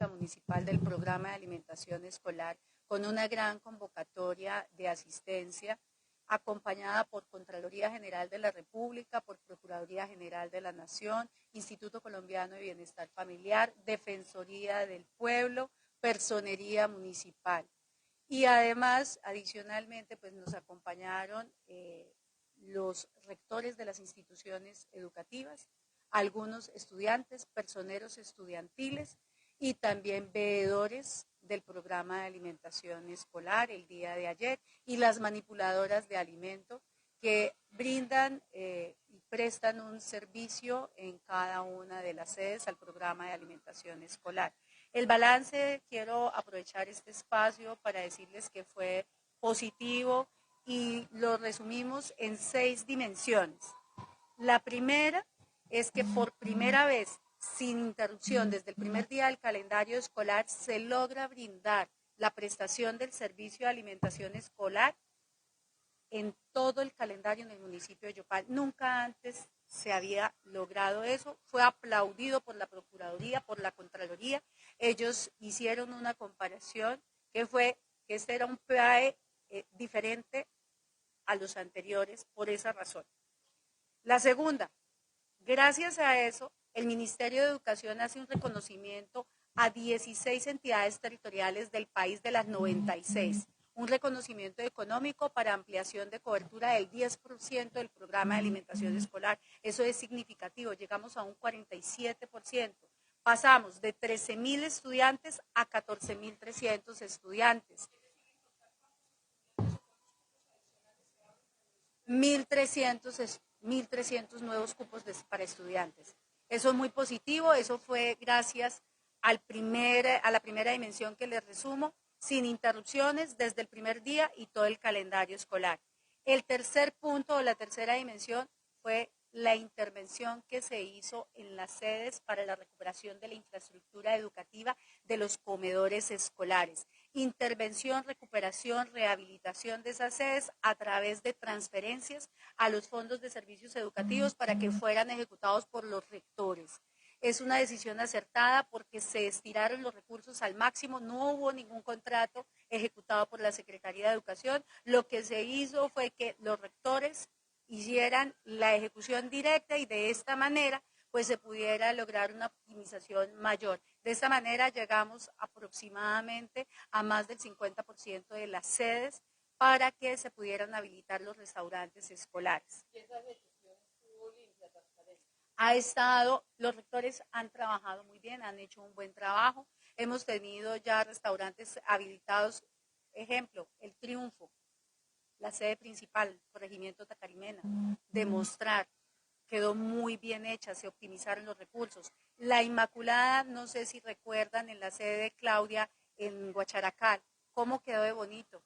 política municipal del programa de alimentación escolar con una gran convocatoria de asistencia, acompañada por Contraloría General de la República, por Procuraduría General de la Nación, Instituto Colombiano de Bienestar Familiar, Defensoría del Pueblo, Personería Municipal. Y además, adicionalmente, pues nos acompañaron los rectores de las instituciones educativas, algunos estudiantes, personeros estudiantiles y también veedores del programa de alimentación escolar el día de ayer y las manipuladoras de alimento que brindan y prestan un servicio en cada una de las sedes al programa de alimentación escolar. El balance, quiero aprovechar este espacio para decirles que fue positivo y lo resumimos en 6 dimensiones. La primera es que por primera vez, sin interrupción, desde el primer día del calendario escolar, se logra brindar la prestación del servicio de alimentación escolar en todo el calendario en el municipio de Yopal. Nunca antes se había logrado eso, fue aplaudido por la Procuraduría, por la Contraloría. Ellos hicieron una comparación que fue que este era un PAE diferente a los anteriores por esa razón. La segunda, gracias a eso, el Ministerio de Educación hace un reconocimiento a 16 entidades territoriales del país de las 96, un reconocimiento económico para ampliación de cobertura del 10% del programa de alimentación escolar. Eso es significativo, llegamos a un 47%. Pasamos de 13.000 estudiantes a 14.300 estudiantes. 1.300 nuevos cupos para estudiantes. Eso es muy positivo, eso fue gracias a la primera dimensión que les resumo, sin interrupciones desde el primer día y todo el calendario escolar. El tercer punto o la tercera dimensión fue la intervención que se hizo en las sedes para la recuperación de la infraestructura educativa de los comedores escolares. Intervención, recuperación, rehabilitación de esas sedes a través de transferencias a los fondos de servicios educativos para que fueran ejecutados por los rectores. Es una decisión acertada porque se estiraron los recursos al máximo, no hubo ningún contrato ejecutado por la Secretaría de Educación. Lo que se hizo fue que los rectores hicieran la ejecución directa y de esta manera pues se pudiera lograr una optimización mayor. De esta manera llegamos aproximadamente a más del 50% de las sedes para que se pudieran habilitar los restaurantes escolares. ¿Y esa ejecución estuvo limpia, transparente? Los rectores han trabajado muy bien, han hecho un buen trabajo. Hemos tenido ya restaurantes habilitados, ejemplo, El Triunfo, la sede principal, Corregimiento Tacarimena, Demostrar, quedó muy bien hecha, se optimizaron los recursos. La Inmaculada, no sé si recuerdan, en la sede de Claudia, en Guacharacal, cómo quedó de bonito.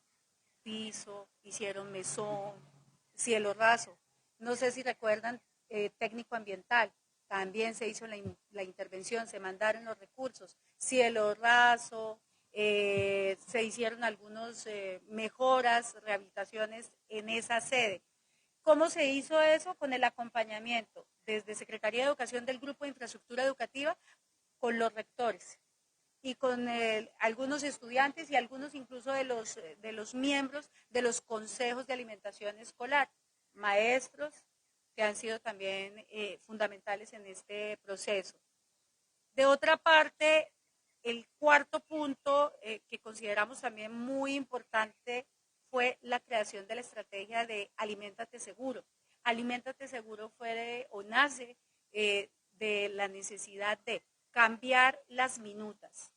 Piso, hicieron mesón, cielo raso. No sé si recuerdan, técnico ambiental, también se hizo la intervención, se mandaron los recursos. Cielo raso, se hicieron algunas mejoras, rehabilitaciones en esa sede. ¿Cómo se hizo eso? Con el acompañamiento desde Secretaría de Educación del Grupo de Infraestructura Educativa, con los rectores y con algunos estudiantes y algunos incluso de los miembros de los consejos de alimentación escolar, maestros que han sido también fundamentales en este proceso. De otra parte, el cuarto punto que consideramos también muy importante fue la creación de la estrategia de Aliméntate Seguro. Aliméntate Seguro nace de la necesidad de cambiar las minutas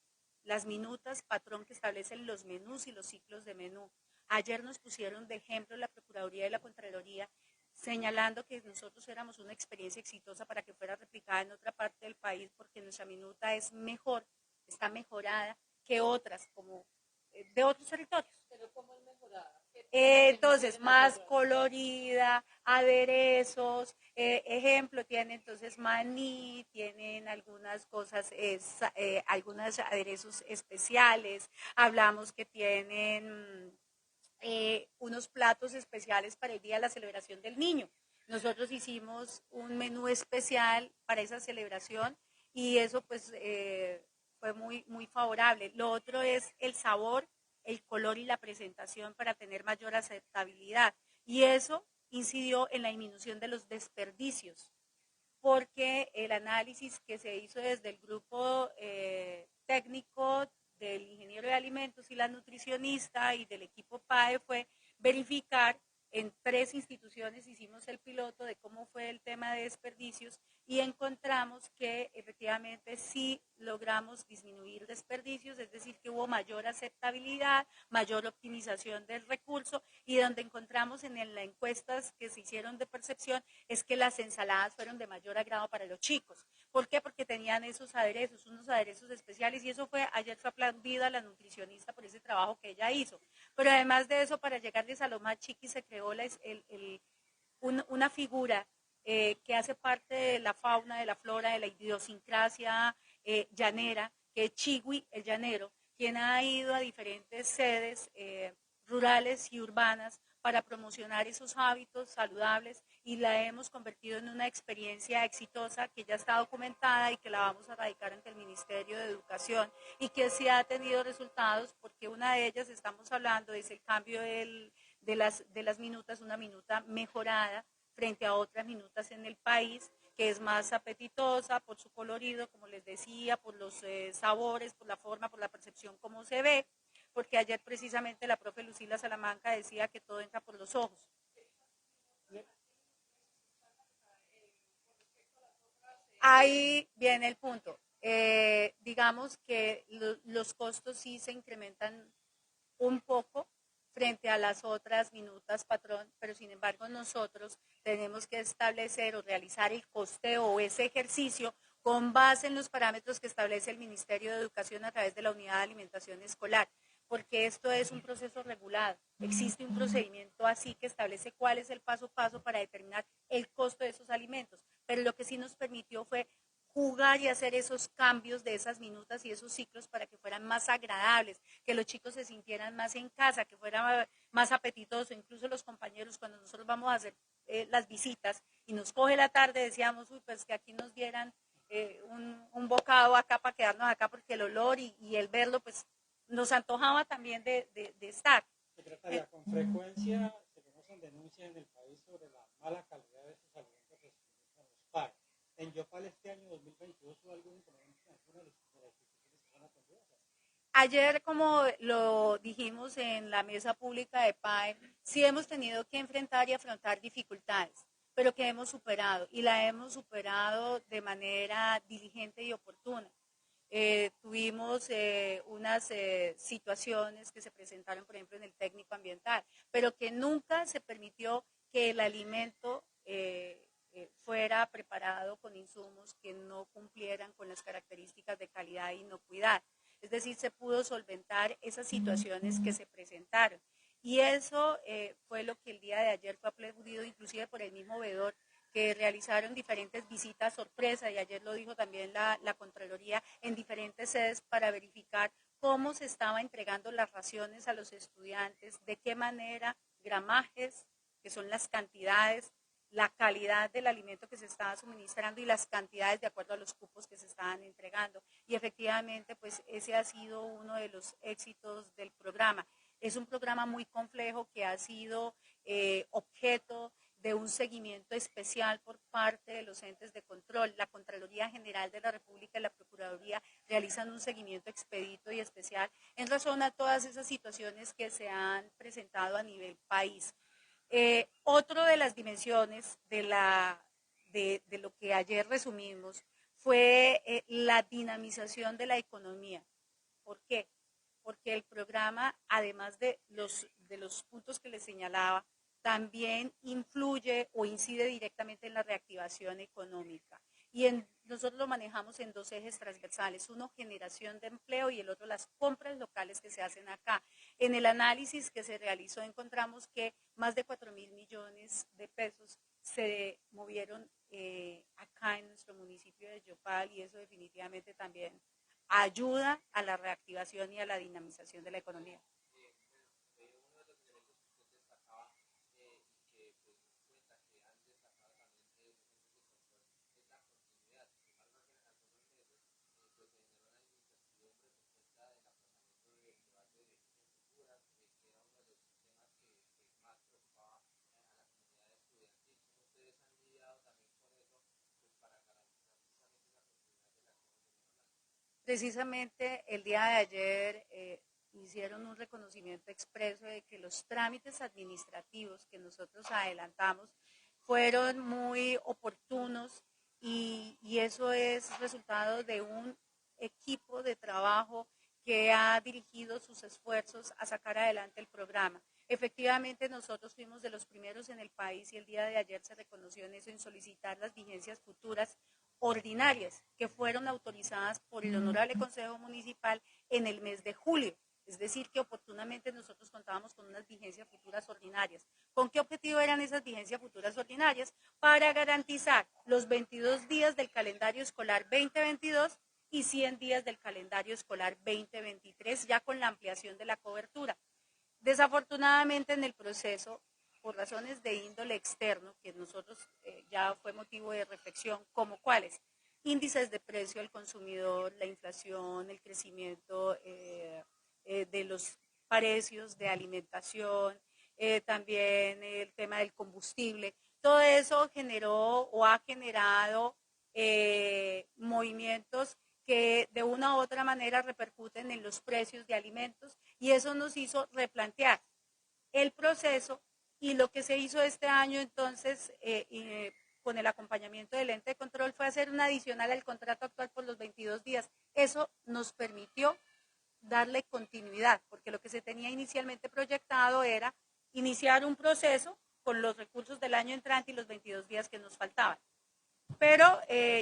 patrón que establecen los menús y los ciclos de menú. Ayer nos pusieron de ejemplo la Procuraduría y la Contraloría, señalando que nosotros éramos una experiencia exitosa para que fuera replicada en otra parte del país, porque nuestra minuta es mejor, está mejorada que otras, como de otros territorios. ¿Pero cómo es mejorada? Entonces, más colorida, aderezos, ejemplo, tiene entonces maní, tienen algunas cosas, algunos aderezos especiales, hablamos que tienen unos platos especiales para el día de la celebración del niño. Nosotros hicimos un menú especial para esa celebración y eso pues fue muy favorable. Lo otro es el sabor, el color y la presentación para tener mayor aceptabilidad. Y eso incidió en la disminución de los desperdicios, porque el análisis que se hizo desde el grupo técnico del ingeniero de alimentos y la nutricionista y del equipo PAE fue verificar en 3 instituciones, hicimos el piloto de cómo fue el tema de desperdicios y encontramos que efectivamente sí logramos disminuir desperdicios, es decir, que hubo mayor aceptabilidad, mayor optimización del recurso, y donde encontramos en las encuestas que se hicieron de percepción es que las ensaladas fueron de mayor agrado para los chicos. ¿Por qué? Porque tenían esos aderezos, unos aderezos especiales, y eso fue, ayer fue aplaudida la nutricionista por ese trabajo que ella hizo. Pero además de eso, para llegarles a los más chiquis, se creó una figura que hace parte de la fauna, de la flora, de la idiosincrasia llanera, que es Chigui, el llanero, quien ha ido a diferentes sedes rurales y urbanas para promocionar esos hábitos saludables, y la hemos convertido en una experiencia exitosa que ya está documentada y que la vamos a radicar ante el Ministerio de Educación, y que sí ha tenido resultados, porque una de ellas, estamos hablando, es el cambio de las minutas, una minuta mejorada frente a otras minutas en el país, que es más apetitosa por su colorido, como les decía, por los sabores, por la forma, por la percepción, cómo se ve, porque ayer precisamente la profe Lucila Salamanca decía que todo entra por los ojos. Ahí viene el punto. Digamos que los costos sí se incrementan un poco frente a las otras minutas patrón, pero sin embargo nosotros tenemos que establecer o realizar el costeo o ese ejercicio con base en los parámetros que establece el Ministerio de Educación a través de la Unidad de Alimentación Escolar, porque esto es un proceso regulado. Existe un procedimiento así que establece cuál es el paso a paso para determinar el costo de esos alimentos, pero lo que sí nos permitió fue jugar y hacer esos cambios de esas minutas y esos ciclos para que fueran más agradables, que los chicos se sintieran más en casa, que fuera más apetitoso. Incluso los compañeros, cuando nosotros vamos a hacer las visitas y nos coge la tarde, decíamos, uy, pues que aquí nos dieran un bocado acá para quedarnos acá, porque el olor y el verlo, pues nos antojaba también de estar. Secretaria, con frecuencia se conocen denuncias en el país sobre la mala calidad de estos alimentos que se utilizan los PAE. En Yopal este año 2022 hubo algún inconveniente en alguna de las instituciones que son atendidas. Ayer, como lo dijimos en la mesa pública de PAE, sí hemos tenido que enfrentar y afrontar dificultades, pero que hemos superado, y la hemos superado de manera diligente y oportuna. Tuvimos unas situaciones que se presentaron, por ejemplo, en el técnico ambiental, pero que nunca se permitió que el alimento fuera preparado con insumos que no cumplieran con las características de calidad e inocuidad. Es decir, se pudo solventar esas situaciones que se presentaron. Y eso fue lo que el día de ayer fue aplaudido, inclusive por el mismo veedor, que realizaron diferentes visitas sorpresa, y ayer lo dijo también la Contraloría, en diferentes sedes para verificar cómo se estaba entregando las raciones a los estudiantes, de qué manera, gramajes, que son las cantidades, la calidad del alimento que se estaba suministrando y las cantidades de acuerdo a los cupos que se estaban entregando. Y efectivamente, pues ese ha sido uno de los éxitos del programa. Es un programa muy complejo que ha sido objeto de un seguimiento especial por parte de los entes de control. La Contraloría General de la República y la Procuraduría realizan un seguimiento expedito y especial en razón a todas esas situaciones que se han presentado a nivel país. Otro de las dimensiones de lo que ayer resumimos fue la dinamización de la economía. ¿Por qué? Porque el programa, además de los puntos que les señalaba, también influye o incide directamente en la reactivación económica. Nosotros lo manejamos en 2 ejes transversales, uno generación de empleo y el otro las compras locales que se hacen acá. En el análisis que se realizó encontramos que más de 4.000 millones de pesos se movieron acá en nuestro municipio de Yopal, y eso definitivamente también ayuda a la reactivación y a la dinamización de la economía. Precisamente el día de ayer hicieron un reconocimiento expreso de que los trámites administrativos que nosotros adelantamos fueron muy oportunos y eso es resultado de un equipo de trabajo que ha dirigido sus esfuerzos a sacar adelante el programa. Efectivamente, nosotros fuimos de los primeros en el país y el día de ayer se reconoció en eso, en solicitar las vigencias futuras ordinarias que fueron autorizadas por el Honorable Consejo Municipal en el mes de julio. Es decir, que oportunamente nosotros contábamos con unas vigencias futuras ordinarias. ¿Con qué objetivo eran esas vigencias futuras ordinarias? Para garantizar los 22 días del calendario escolar 2022 y 100 días del calendario escolar 2023, ya con la ampliación de la cobertura. Desafortunadamente en el proceso, por razones de índole externo, que nosotros ya fue motivo de reflexión, como cuáles, índices de precio al consumidor, la inflación, el crecimiento de los precios de alimentación, también el tema del combustible, todo eso generó o ha generado movimientos que de una u otra manera repercuten en los precios de alimentos y eso nos hizo replantear el proceso y lo que se hizo este año entonces con el acompañamiento del ente de control fue hacer un adicional al contrato actual por los 22 días. Eso nos permitió darle continuidad, porque lo que se tenía inicialmente proyectado era iniciar un proceso con los recursos del año entrante y los 22 días que nos faltaban. Pero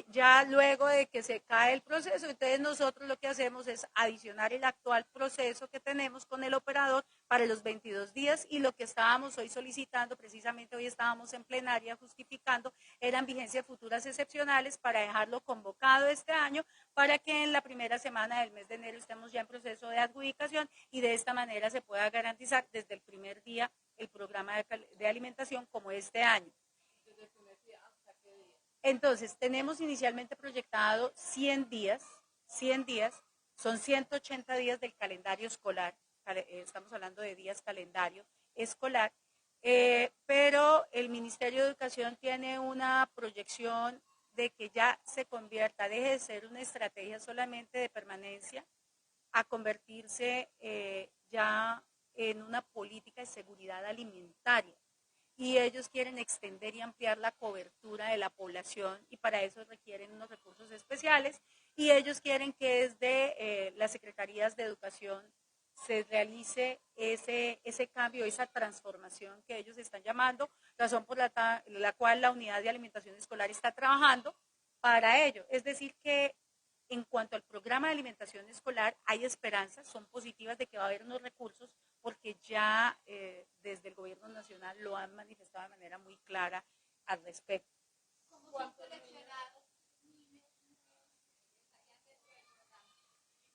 ya luego de que se cae el proceso, entonces nosotros lo que hacemos es adicionar el actual proceso que tenemos con el operador para los 22 días y lo que estábamos hoy solicitando, precisamente hoy estábamos en plenaria justificando, eran vigencias futuras excepcionales para dejarlo convocado este año para que en la primera semana del mes de enero estemos ya en proceso de adjudicación y de esta manera se pueda garantizar desde el primer día el programa de alimentación como este año. Entonces, tenemos inicialmente proyectado 100 días, son 180 días del calendario escolar, estamos hablando de días calendario escolar, pero el Ministerio de Educación tiene una proyección de que ya se convierta, deje de ser una estrategia solamente de permanencia, a convertirse ya en una política de seguridad alimentaria. Y ellos quieren extender y ampliar la cobertura de la población y para eso requieren unos recursos especiales y ellos quieren que desde las secretarías de educación se realice ese cambio, esa transformación que ellos están llamando, razón por la cual la unidad de alimentación escolar está trabajando para ello. Es decir que en cuanto al programa de alimentación escolar, hay esperanzas, son positivas de que va a haber unos recursos, porque ya desde el gobierno nacional lo han manifestado de manera muy clara al respecto.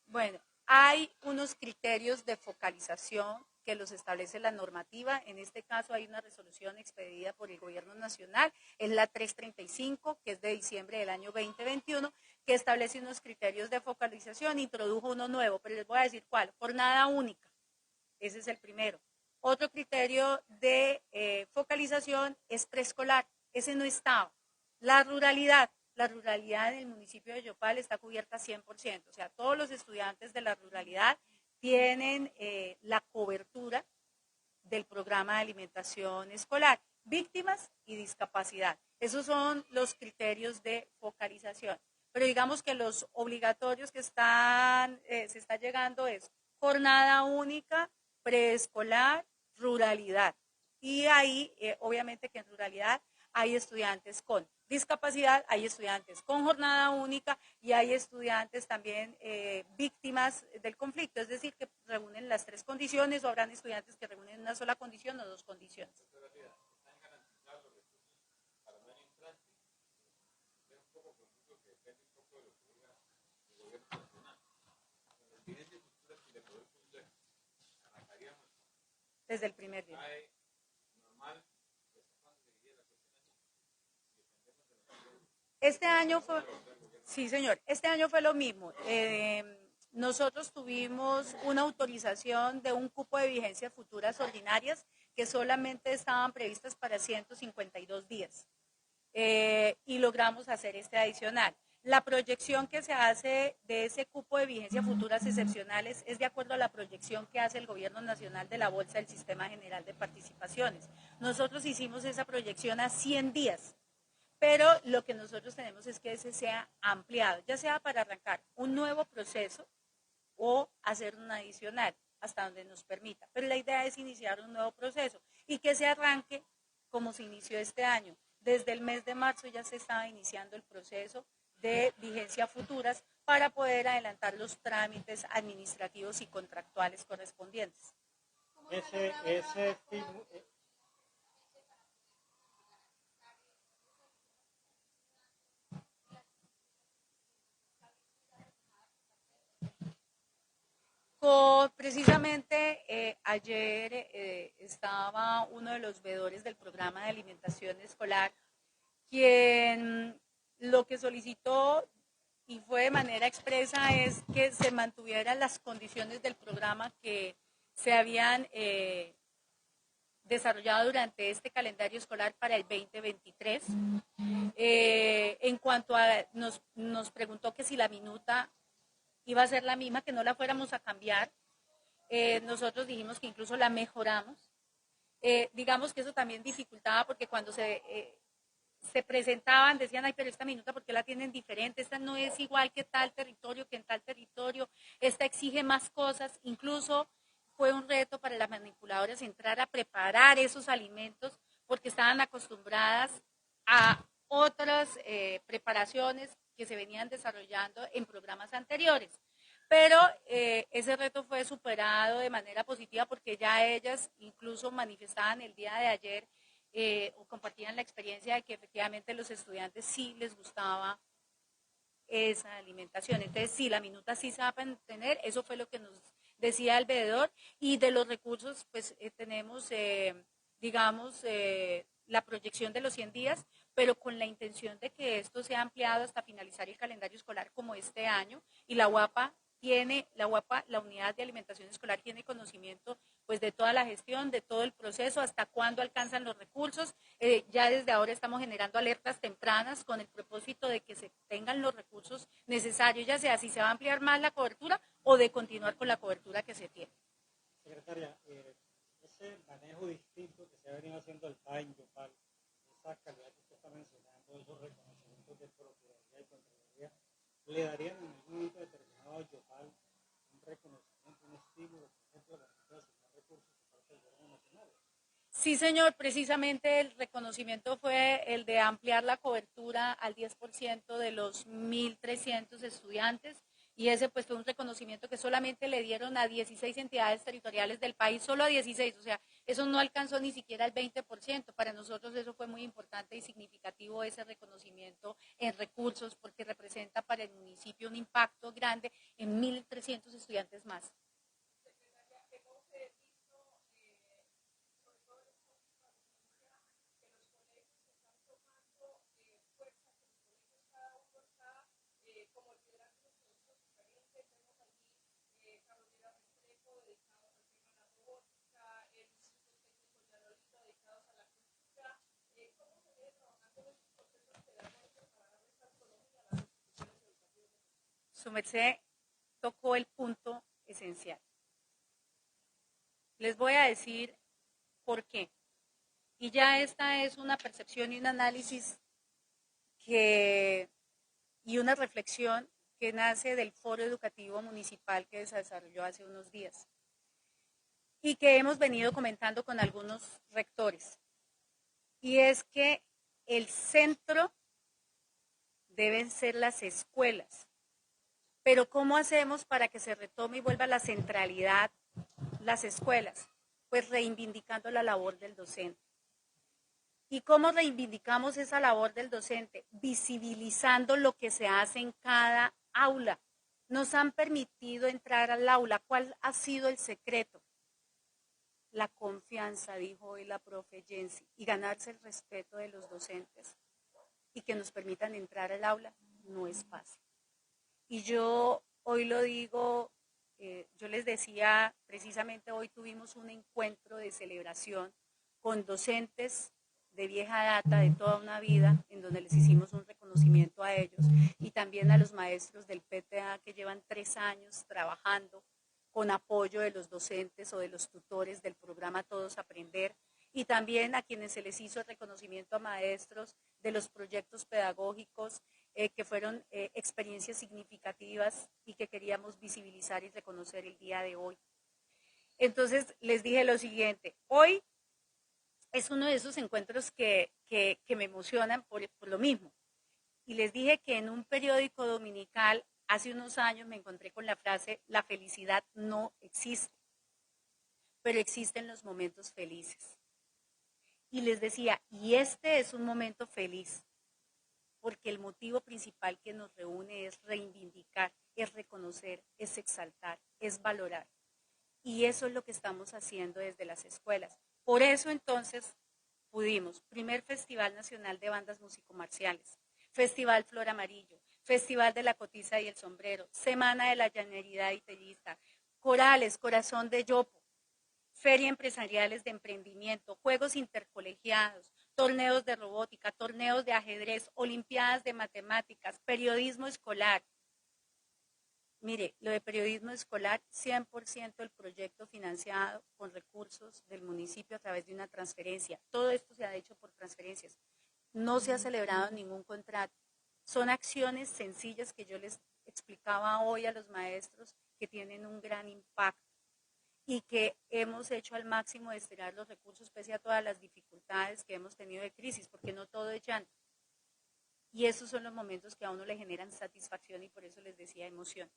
Bueno, hay unos criterios de focalización que los establece la normativa. En este caso hay una resolución expedida por el gobierno nacional, es la 335, que es de diciembre del año 2021, que establece unos criterios de focalización, introdujo uno nuevo, pero les voy a decir cuál, jornada única, ese es el primero. Otro criterio de focalización es preescolar, ese no estaba. La ruralidad del municipio de Yopal está cubierta 100%, o sea, todos los estudiantes de la ruralidad tienen la cobertura del programa de alimentación escolar, víctimas y discapacidad. Esos son los criterios de focalización. Pero digamos que los obligatorios que se está llegando es jornada única, preescolar, ruralidad. Y ahí, obviamente que en ruralidad hay estudiantes con discapacidad, hay estudiantes con jornada única y hay estudiantes también víctimas del conflicto, es decir, que reúnen las tres condiciones o habrán estudiantes que reúnen una sola condición o dos condiciones. Desde el primer día. Este año fue, sí señor, este año fue lo mismo. Nosotros tuvimos una autorización de un cupo de vigencias futuras ordinarias que solamente estaban previstas para 152 días y logramos hacer este adicional. La proyección que se hace de ese cupo de vigencia futuras excepcionales es de acuerdo a la proyección que hace el Gobierno Nacional de la Bolsa del Sistema General de Participaciones. Nosotros hicimos esa proyección a 100 días, pero lo que nosotros tenemos es que ese sea ampliado, ya sea para arrancar un nuevo proceso o hacer un adicional, hasta donde nos permita. Pero la idea es iniciar un nuevo proceso y que se arranque como se inició este año. Desde el mes de marzo ya se estaba iniciando el proceso de vigencia futuras para poder adelantar los trámites administrativos y contractuales correspondientes. Ese Precisamente ayer estaba uno de los veedores del programa de alimentación escolar, quien lo que solicitó y fue de manera expresa es que se mantuvieran las condiciones del programa que se habían desarrollado durante este calendario escolar para el 2023. En cuanto a, nos preguntó que si la minuta iba a ser la misma, que no la fuéramos a cambiar. Nosotros dijimos que incluso la mejoramos. Digamos que eso también dificultaba porque cuando se presentaban, decían, ay, pero esta minuta, ¿por qué la tienen diferente? Esta no es igual que tal territorio, que en tal territorio, esta exige más cosas. Incluso fue un reto para las manipuladoras entrar a preparar esos alimentos porque estaban acostumbradas a otras preparaciones que se venían desarrollando en programas anteriores. Pero ese reto fue superado de manera positiva porque ya ellas incluso manifestaban el día de ayer o compartían la experiencia de que efectivamente los estudiantes sí les gustaba esa alimentación. Entonces, sí, la minuta sí se va a mantener, eso fue lo que nos decía el veedor, y de los recursos, pues tenemos, digamos, la proyección de los 100 días, pero con la intención de que esto sea ampliado hasta finalizar el calendario escolar como este año, y la UAPA, la unidad de alimentación escolar, tiene conocimiento pues de toda la gestión, de todo el proceso, hasta cuándo alcanzan los recursos. Ya desde ahora estamos generando alertas tempranas con el propósito de que se tengan los recursos necesarios, ya sea si se va a ampliar más la cobertura o de continuar con la cobertura que se tiene. Secretaria, ese manejo distinto que se ha venido haciendo el PAI, Yopal, esa calidad que usted está mencionando, esos reconocimientos de Procuraduría y Contraloría, ¿le darían en algún momento determinado a Yopal un reconocimiento, un estímulo, por ejemplo, para asignar recursos por parte del gobierno nacional? Sí, señor, precisamente el reconocimiento fue el de ampliar la cobertura al 10% de los 1.300 estudiantes, y ese pues fue un reconocimiento que solamente le dieron a 16 entidades territoriales del país, solo a 16, o sea, eso no alcanzó ni siquiera el 20%. Para nosotros eso fue muy importante y significativo, ese reconocimiento en recursos, porque representa para el municipio un impacto grande en 1.300 estudiantes más. Su merced tocó el punto esencial. Les voy a decir por qué. Y ya esta es una percepción y un análisis y una reflexión que nace del foro educativo municipal que se desarrolló hace unos días y que hemos venido comentando con algunos rectores. Y es que el centro deben ser las escuelas. Pero ¿cómo hacemos para que se retome y vuelva a la centralidad las escuelas? Pues reivindicando la labor del docente. ¿Y cómo reivindicamos esa labor del docente? Visibilizando lo que se hace en cada aula. Nos han permitido entrar al aula. ¿Cuál ha sido el secreto? La confianza, dijo hoy la profe Jensi, y ganarse el respeto de los docentes y que nos permitan entrar al aula no es fácil. Y yo hoy lo digo, yo les decía, precisamente hoy tuvimos un encuentro de celebración con docentes de vieja data, de toda una vida, en donde les hicimos un reconocimiento reconocimiento a ellos y también a los maestros del PTA que llevan 3 años trabajando con apoyo de los docentes o de los tutores del programa Todos Aprender, y también a quienes se les hizo el reconocimiento a maestros de los proyectos pedagógicos que fueron experiencias significativas y que queríamos visibilizar y reconocer el día de hoy. Entonces les dije lo siguiente: hoy es uno de esos encuentros que me emocionan por lo mismo. Y les dije que en un periódico dominical hace unos años me encontré con la frase: la felicidad no existe, pero existen los momentos felices. Y les decía, y este es un momento feliz, porque el motivo principal que nos reúne es reivindicar, es reconocer, es exaltar, es valorar. Y eso es lo que estamos haciendo desde las escuelas. Por eso entonces pudimos, primer Festival Nacional de Bandas Musicomarciales, Festival Flor Amarillo, Festival de la Cotiza y el Sombrero, Semana de la Llaneridad Itellista, Corales, Corazón de Yopo, Feria Empresariales de Emprendimiento, Juegos Intercolegiados, torneos de robótica, torneos de ajedrez, olimpiadas de matemáticas, periodismo escolar. Mire, lo de periodismo escolar, 100% el proyecto financiado con recursos del municipio a través de una transferencia. Todo esto se ha hecho por transferencias. No se ha celebrado ningún contrato. Son acciones sencillas que yo les explicaba hoy a los maestros que tienen un gran impacto y que hemos hecho al máximo de estirar los recursos pese a todas las dificultades que hemos tenido de crisis, porque no todo es llanto. Y esos son los momentos que a uno le generan satisfacción y por eso les decía emoción.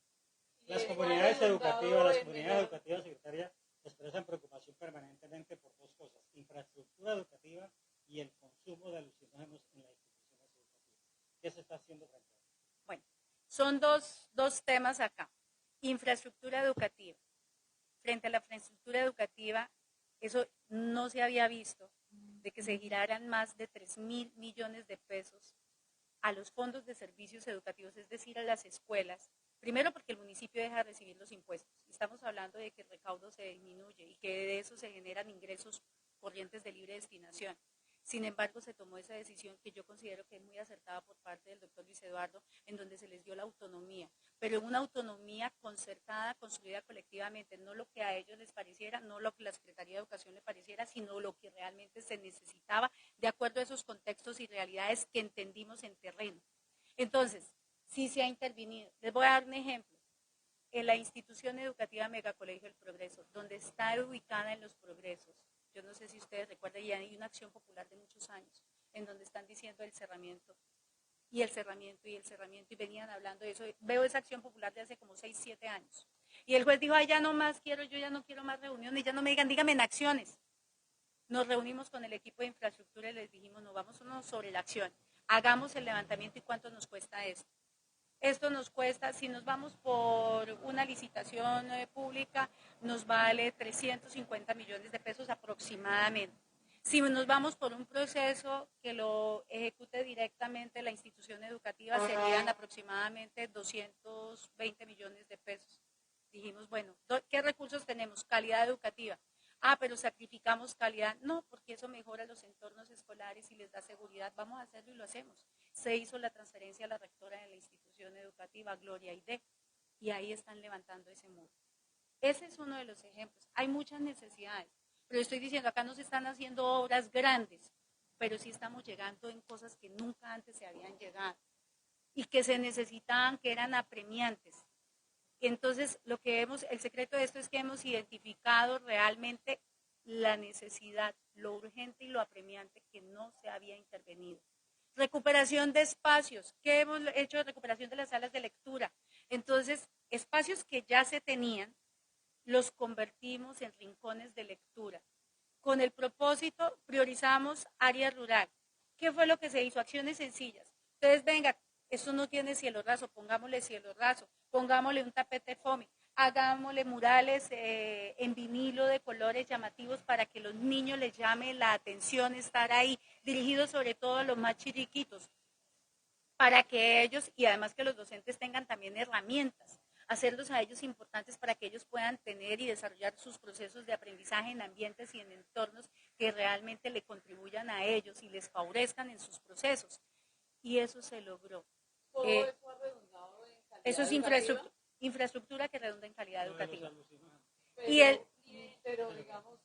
Las comunidades educativas, secretaria, expresan preocupación permanentemente por dos cosas: infraestructura educativa y el consumo de alucinógenos en las instituciones educativas. ¿Qué se está haciendo frente a eso? Bueno, son dos temas acá. Infraestructura educativa. Frente a la infraestructura educativa, eso no se había visto, de que se giraran más de 3.000 millones de pesos a los fondos de servicios educativos, es decir, a las escuelas. Primero porque el municipio deja de recibir los impuestos. Estamos hablando de que el recaudo se disminuye y que de eso se generan ingresos corrientes de libre destinación. Sin embargo, se tomó esa decisión que yo considero que es muy acertada por parte del doctor Luis Eduardo, en donde se les dio la autonomía, pero una autonomía concertada, construida colectivamente, no lo que a ellos les pareciera, no lo que la Secretaría de Educación les pareciera, sino lo que realmente se necesitaba de acuerdo a esos contextos y realidades que entendimos en terreno. Entonces, sí se ha intervenido. Les voy a dar un ejemplo. En la institución educativa Megacolegio del Progreso, donde está ubicada en Los Progresos, yo no sé si ustedes recuerdan, y hay una acción popular de muchos años, en donde están diciendo el cerramiento, y el cerramiento, y el cerramiento, y venían hablando de eso. Veo esa acción popular de hace como 6, 7 años. Y el juez dijo: ay, ya no más quiero, yo ya no quiero más reuniones, ya no me digan, díganme en acciones. Nos reunimos con el equipo de infraestructura y les dijimos: no, vamos sobre la acción, hagamos el levantamiento y cuánto nos cuesta esto. Esto nos cuesta, si nos vamos por una licitación pública, nos vale 350 millones de pesos aproximadamente. Si nos vamos por un proceso que lo ejecute directamente la institución educativa, serían aproximadamente 220 millones de pesos. Dijimos, bueno, ¿qué recursos tenemos? Calidad educativa. Ah, pero sacrificamos calidad. No, porque eso mejora los entornos escolares y les da seguridad. Vamos a hacerlo y lo hacemos. Se hizo la transferencia a la rectora de la institución educativa, Gloria Aide, y ahí están levantando ese muro. Ese es uno de los ejemplos. Hay muchas necesidades, pero estoy diciendo, acá no se están haciendo obras grandes, pero sí estamos llegando en cosas que nunca antes se habían llegado y que se necesitaban, que eran apremiantes. Entonces, lo que el secreto de esto es que hemos identificado realmente la necesidad, lo urgente y lo apremiante que no se había intervenido. Recuperación de espacios. ¿Qué hemos hecho de recuperación de las salas de lectura? Entonces, espacios que ya se tenían, los convertimos en rincones de lectura. Con el propósito, priorizamos área rural. ¿Qué fue lo que se hizo? Acciones sencillas. Entonces, venga, esto no tiene cielo raso, pongámosle cielo raso, pongámosle un tapete foamy, hagámosle murales en vinilo de colores llamativos para que los niños les llame la atención estar ahí, dirigidos sobre todo a los más chiquitos, para que ellos, y además que los docentes tengan también herramientas, hacerlos a ellos importantes para que ellos puedan tener y desarrollar sus procesos de aprendizaje en ambientes y en entornos que realmente le contribuyan a ellos y les favorezcan en sus procesos. y eso se logró. ¿Todo eso ha redundado en calidad eso es educativa? infraestructura que redunda en calidad educativa. Pero digamos,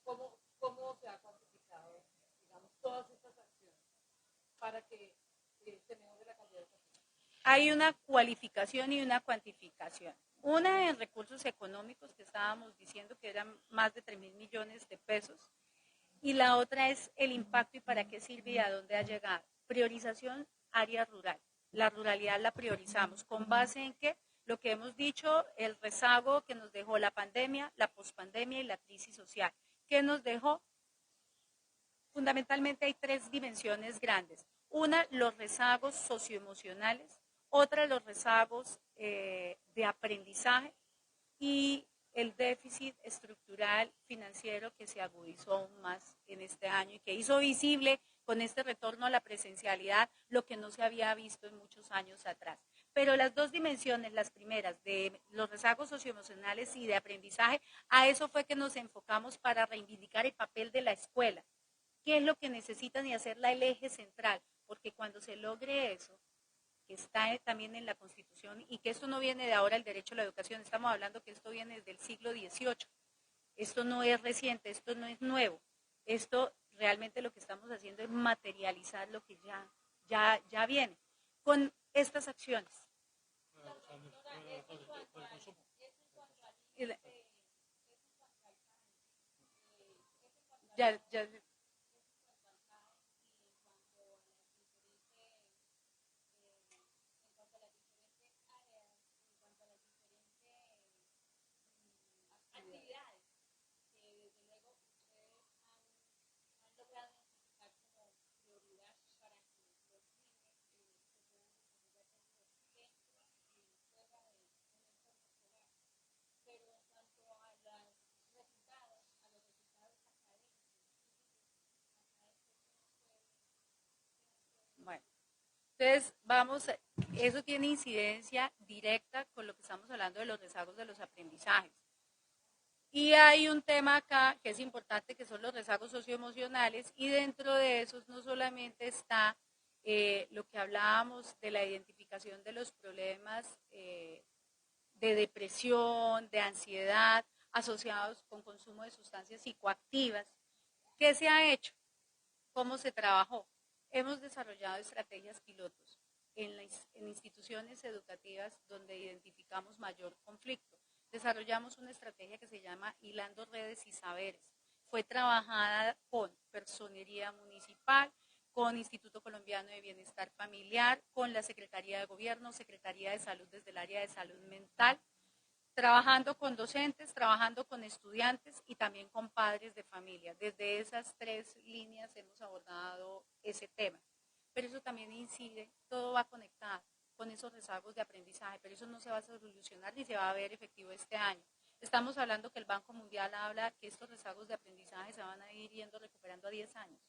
¿cómo se ha cuantificado, digamos, todas estas acciones para que se mejore la calidad educativa? Hay una cualificación y una cuantificación. Una en recursos económicos, que estábamos diciendo que eran más de 3.000 millones de pesos, y la otra es el impacto y para qué sirve y a dónde ha llegado. Priorización área rural. La ruralidad la priorizamos. ¿Con base en qué? Lo que hemos dicho, el rezago que nos dejó la pandemia, la pospandemia y la crisis social. ¿Qué nos dejó? Fundamentalmente hay tres dimensiones grandes. Una, los rezagos socioemocionales. Otra, los rezagos de aprendizaje. Y el déficit estructural financiero que se agudizó aún más en este año y que hizo visible con este retorno a la presencialidad lo que no se había visto en muchos años atrás. Pero las dos dimensiones, las primeras, de los rezagos socioemocionales y de aprendizaje, a eso fue que nos enfocamos para reivindicar el papel de la escuela. ¿Qué es lo que necesitan y hacerla el eje central? Porque cuando se logre eso, que está también en la Constitución y que esto no viene de ahora el derecho a la educación, estamos hablando que esto viene desde el siglo XVIII, esto no es reciente, esto no es nuevo, esto realmente lo que estamos haciendo es materializar lo que ya viene con estas acciones. Ya. Bueno, entonces eso tiene incidencia directa con lo que estamos hablando de los rezagos de los aprendizajes. Y hay un tema acá que es importante, que son los rezagos socioemocionales, y dentro de esos no solamente está lo que hablábamos de la identificación de los problemas de depresión, de ansiedad, asociados con consumo de sustancias psicoactivas. ¿Qué se ha hecho? ¿Cómo se trabajó? Hemos desarrollado estrategias pilotos en instituciones educativas donde identificamos mayor conflicto. Desarrollamos una estrategia que se llama Hilando Redes y Saberes. Fue trabajada con Personería Municipal, con Instituto Colombiano de Bienestar Familiar, con la Secretaría de Gobierno, Secretaría de Salud desde el área de salud mental, trabajando con docentes, trabajando con estudiantes y también con padres de familia. Desde esas tres líneas hemos abordado ese tema. Pero eso también incide, todo va conectado con esos rezagos de aprendizaje, pero eso no se va a solucionar ni se va a ver efectivo este año. Estamos hablando que el Banco Mundial habla que estos rezagos de aprendizaje se van a ir yendo recuperando a 10 años.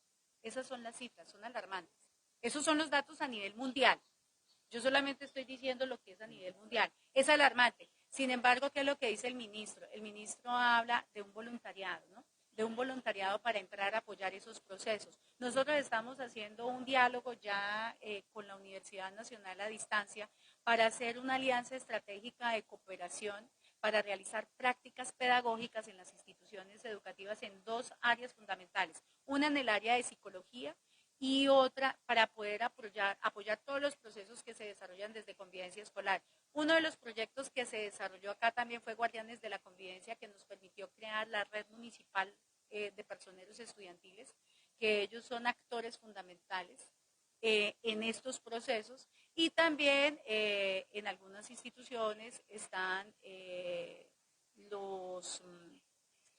Esas son las cifras, son alarmantes. Esos son los datos a nivel mundial. Yo solamente estoy diciendo lo que es a nivel mundial. Es alarmante. Sin embargo, ¿qué es lo que dice el ministro? El ministro habla de un voluntariado, ¿no? De un voluntariado para entrar a apoyar esos procesos. Nosotros estamos haciendo un diálogo ya con la Universidad Nacional a distancia para hacer una alianza estratégica de cooperación para realizar prácticas pedagógicas en las instituciones educativas en dos áreas fundamentales. Una en el área de psicología y otra para poder apoyar todos los procesos que se desarrollan desde convivencia escolar. Uno de los proyectos que se desarrolló acá también fue Guardianes de la Convivencia, que nos permitió crear la red municipal de personeros estudiantiles, que ellos son actores fundamentales en estos procesos, y también en algunas instituciones están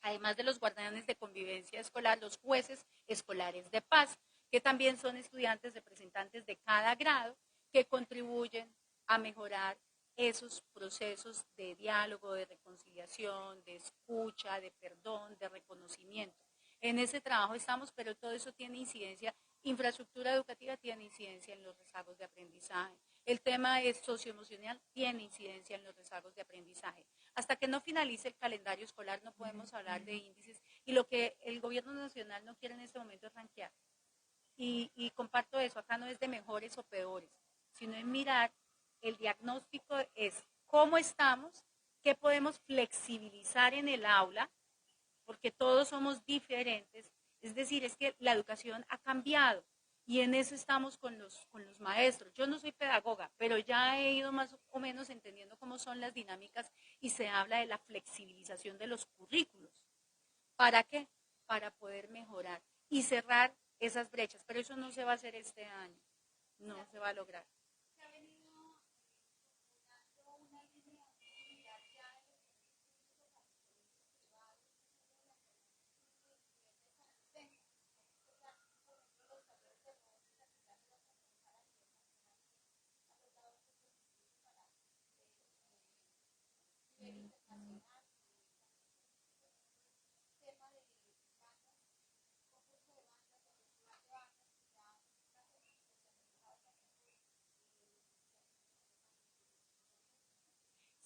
además de los guardianes de convivencia escolar, los jueces escolares de paz, que también son estudiantes representantes de cada grado que contribuyen a mejorar esos procesos de diálogo, de reconciliación, de escucha, de perdón, de reconocimiento. En ese trabajo estamos, pero todo eso tiene incidencia. Infraestructura educativa tiene incidencia en los rezagos de aprendizaje. El tema es socioemocional, tiene incidencia en los rezagos de aprendizaje. Hasta que no finalice el calendario escolar no podemos hablar de índices, y lo que el gobierno nacional no quiere en este momento es rankear. y comparto eso, acá no es de mejores o peores, sino en mirar, el diagnóstico es cómo estamos, qué podemos flexibilizar en el aula, porque todos somos diferentes, es decir, es que la educación ha cambiado y en eso estamos con los maestros. Yo no soy pedagoga, pero ya he ido más o menos entendiendo cómo son las dinámicas y se habla de la flexibilización de los currículos. ¿Para qué? Para poder mejorar y cerrar esas brechas, pero eso no se va a hacer este año, no se va a lograr.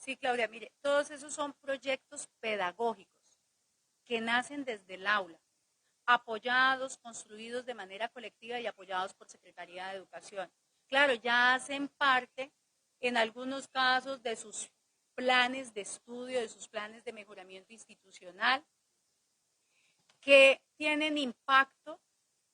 Sí, Claudia, mire, todos esos son proyectos pedagógicos que nacen desde el aula, apoyados, construidos de manera colectiva y apoyados por Secretaría de Educación. Claro, ya hacen parte, en algunos casos, de sus planes de estudio, de sus planes de mejoramiento institucional, que tienen impacto,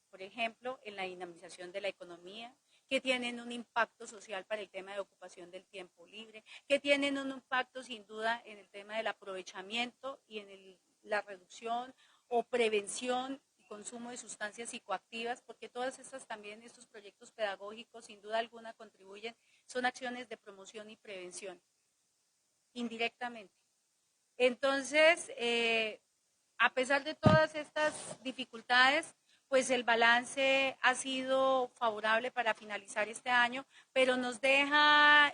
por ejemplo, en la dinamización de la economía, que tienen un impacto social para el tema de ocupación del tiempo libre, que tienen un impacto sin duda en el tema del aprovechamiento y en la reducción o prevención y consumo de sustancias psicoactivas, porque todas estas también, estos proyectos pedagógicos, sin duda alguna contribuyen, son acciones de promoción y prevención, indirectamente. Entonces, a pesar de todas estas dificultades, pues el balance ha sido favorable para finalizar este año, pero nos deja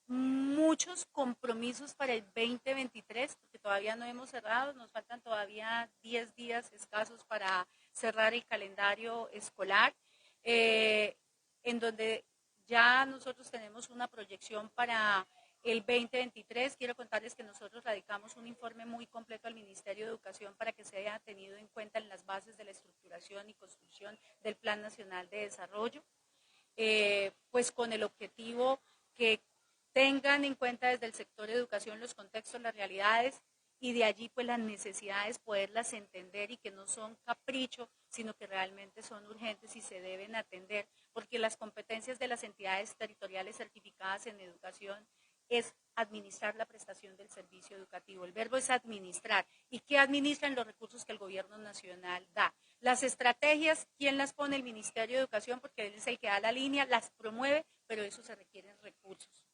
muchos compromisos para el 2023, porque todavía no hemos cerrado, nos faltan todavía 10 días escasos para cerrar el calendario escolar, en donde ya nosotros tenemos una proyección para el 2023. Quiero contarles que nosotros radicamos un informe muy completo al Ministerio de Educación para que se haya tenido en cuenta en las bases de la estructuración y construcción del Plan Nacional de Desarrollo, pues con el objetivo que tengan en cuenta desde el sector de educación los contextos, las realidades y de allí pues las necesidades poderlas entender y que no son capricho, sino que realmente son urgentes y se deben atender, porque las competencias de las entidades territoriales certificadas en educación es administrar la prestación del servicio educativo. El verbo es administrar. ¿Y qué administran? Los recursos que el gobierno nacional da. Las estrategias, ¿quién las pone? El Ministerio de Educación, porque él es el que da la línea, las promueve, pero eso se requieren recursos.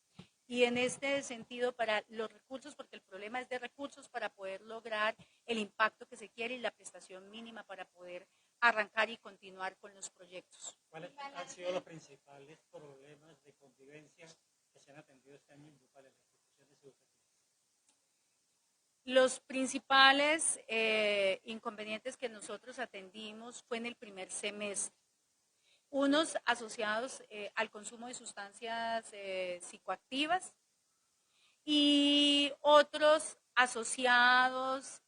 Y en este sentido, para los recursos, porque el problema es de recursos para poder lograr el impacto que se quiere y la prestación mínima para poder arrancar y continuar con los proyectos. ¿Cuáles han sido los principales problemas de convivencia que se han atendido este año en Yopal en las instituciones educativas? Los principales inconvenientes que nosotros atendimos fue en el primer semestre. Unos asociados al consumo de sustancias psicoactivas y otros asociados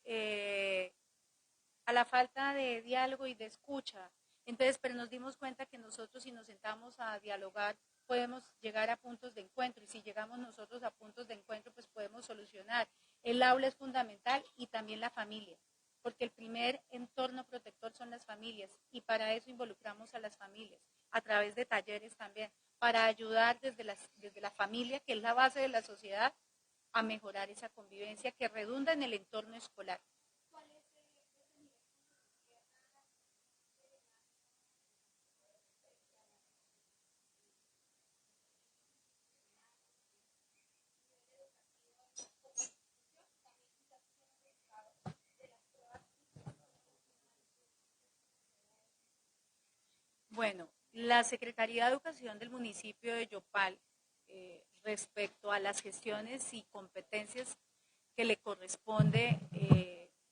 a la falta de diálogo y de escucha. Entonces, pero nos dimos cuenta que nosotros si nos sentamos a dialogar podemos llegar a puntos de encuentro y si llegamos nosotros a puntos de encuentro pues podemos solucionar. El aula es fundamental y también la familia, porque el primer entorno protector son las familias y para eso involucramos a las familias a través de talleres también, para ayudar desde la familia, que es la base de la sociedad, a mejorar esa convivencia que redunda en el entorno escolar. Bueno, la Secretaría de Educación del municipio de Yopal, respecto a las gestiones y competencias que le corresponde,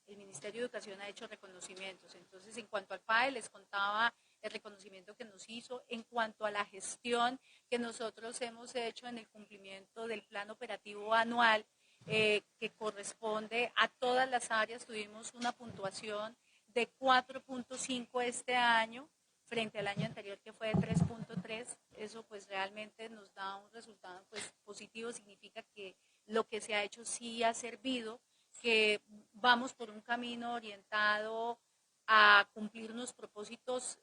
el Ministerio de Educación ha hecho reconocimientos. Entonces, en cuanto al PAE, les contaba el reconocimiento que nos hizo. En cuanto a la gestión que nosotros hemos hecho en el cumplimiento del plan operativo anual, que corresponde a todas las áreas, tuvimos una puntuación de 4.5 este año frente al año anterior que fue de 3.3. Eso pues realmente nos da un resultado pues positivo, significa que lo que se ha hecho sí ha servido, que vamos por un camino orientado a cumplir unos propósitos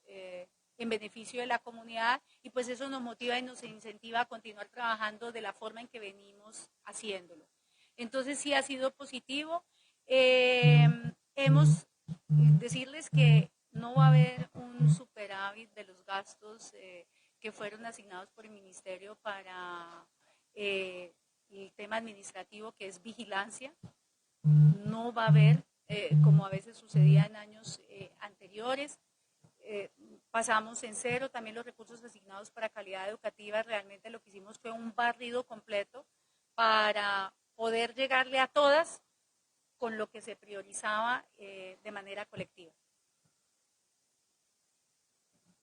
en beneficio de la comunidad, y pues eso nos motiva y nos incentiva a continuar trabajando de la forma en que venimos haciéndolo. Entonces sí ha sido positivo. Hemos decirles que no va a haber un superávit de los gastos que fueron asignados por el ministerio para el tema administrativo, que es vigilancia. No va a haber, como a veces sucedía en años anteriores. Pasamos en cero. También los recursos asignados para calidad educativa, realmente lo que hicimos fue un barrido completo para poder llegarle a todas con lo que se priorizaba de manera colectiva.